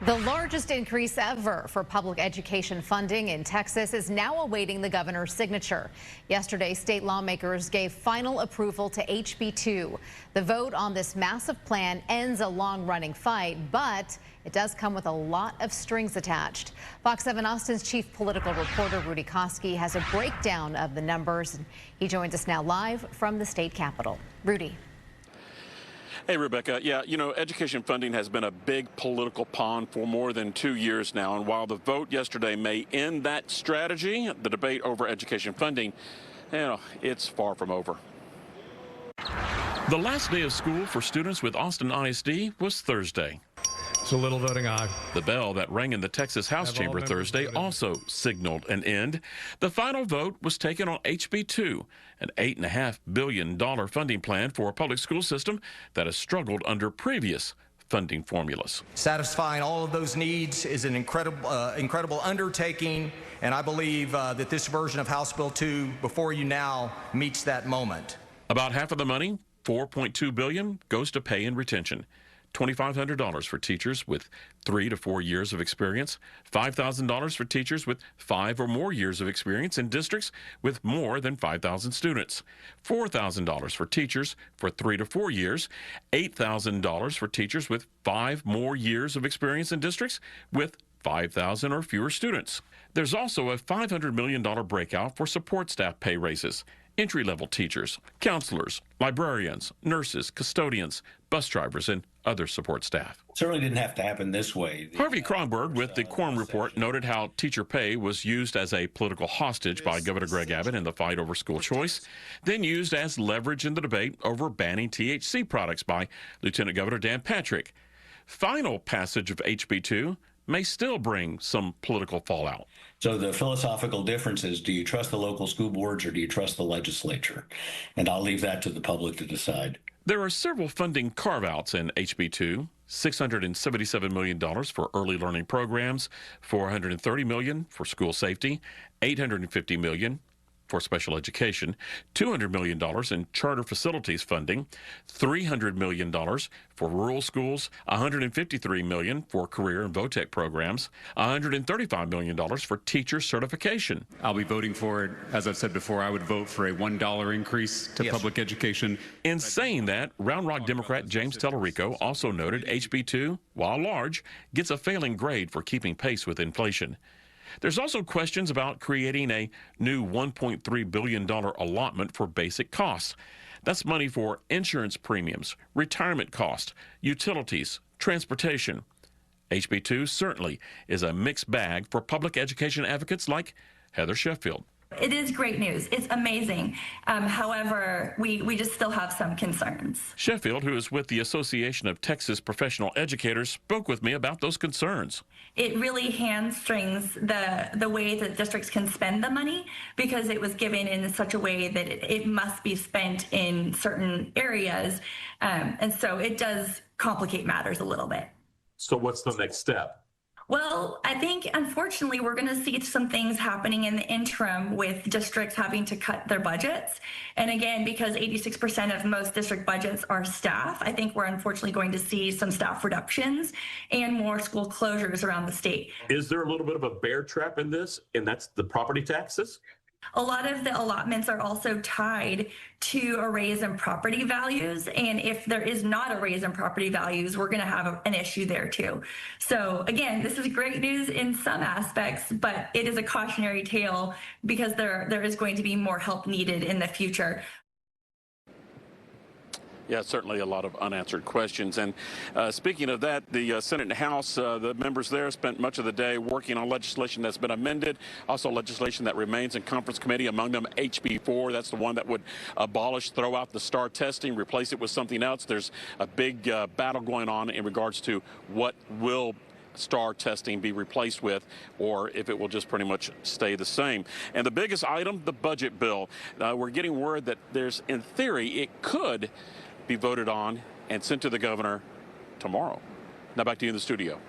The largest increase ever for public education funding in Texas is now awaiting the governor's signature. Yesterday, state lawmakers gave final approval to HB 2. The vote on this massive plan ends a long-running fight, but it does come with a lot of strings attached. Fox 7 Austin's chief political reporter Rudy Koski has a breakdown of the numbers. He joins us now live from the state capitol. Rudy. Hey, Rebecca. Yeah, education funding has been a big political pond for more than 2 years now. And while the vote yesterday may end that strategy, the debate over education funding, it's far from over. The last day of school for students with Austin ISD was Thursday. So little voting aye. The bell that rang in the Texas House chamber Thursday also signaled an end. The final vote was taken on HB 2, an $8.5 billion funding plan for a public school system that has struggled under previous funding formulas. Satisfying all of those needs is an incredible undertaking, and I believe that this version of House Bill 2 before you now meets that moment. About half of the money, $4.2 billion, goes to pay and retention. $2,500 for teachers with 3 to 4 years of experience, $5,000 for teachers with 5 or more years of experience in districts with more than 5,000 students, $4,000 for teachers for 3 to 4 years, $8,000 for teachers with 5 more years of experience in districts with 5,000 or fewer students. There's also a $500 million breakout for support staff pay raises. Entry-level teachers, counselors, librarians, nurses, custodians, bus drivers, and other support staff. Certainly didn't have to happen this way. Harvey Kronberg with the Quorum Report noted how teacher pay was used as a political hostage by Governor Greg Abbott in the fight over school choice, then used as leverage in the debate over banning THC products by Lieutenant Governor Dan Patrick. Final passage of HB 2 may still bring some political fallout. So the philosophical difference is, do you trust the local school boards or do you trust the legislature? And I'll leave that to the public to decide. There are several funding carve-outs in HB 2. $677 million for early learning programs, $430 million for school safety, $850 million for special education, $200 million in charter facilities funding, $300 million for rural schools, $153 million for career and VOTEC programs, $135 million for teacher certification. I'll be voting for it. As I've said before, I would vote for a $1 increase to public education. In saying that, Round Rock Democrat James Tellerico also noted HB 2, while large, gets a failing grade for keeping pace with inflation. There's also questions about creating a new $1.3 billion allotment for basic costs. That's money for insurance premiums, retirement costs, utilities, transportation. HB 2 certainly is a mixed bag for public education advocates like Heather Sheffield. It is great news. It's amazing. However, we just still have some concerns. Sheffield, who is with the Association of Texas Professional Educators, spoke with me about those concerns. It really hamstrings the way that districts can spend the money because it was given in such a way that it must be spent in certain areas. And so it does complicate matters a little bit. So what's the next step? Well, I think, unfortunately, we're going to see some things happening in the interim with districts having to cut their budgets. And again, because 86% of most district budgets are staff, I think we're unfortunately going to see some staff reductions and more school closures around the state. Is there a little bit of a bear trap in this, and that's the property taxes? A lot of the allotments are also tied to a raise in property values. And if there is not a raise in property values, we're going to have an issue there too. So again, this is great news in some aspects, but it is a cautionary tale because there is going to be more help needed in the future. Yeah, certainly a lot of unanswered questions. And speaking of that, the Senate and House, the members there spent much of the day working on legislation that's been amended, also legislation that remains in conference committee, among them HB 4. That's the one that would throw out the STAR testing, replace it with something else. There's a big battle going on in regards to what will STAR testing be replaced with, or if it will just pretty much stay the same. And the biggest item, the budget bill. We're getting word that there's, in theory, it could be voted on and sent to the governor tomorrow. Now back to you in the studio.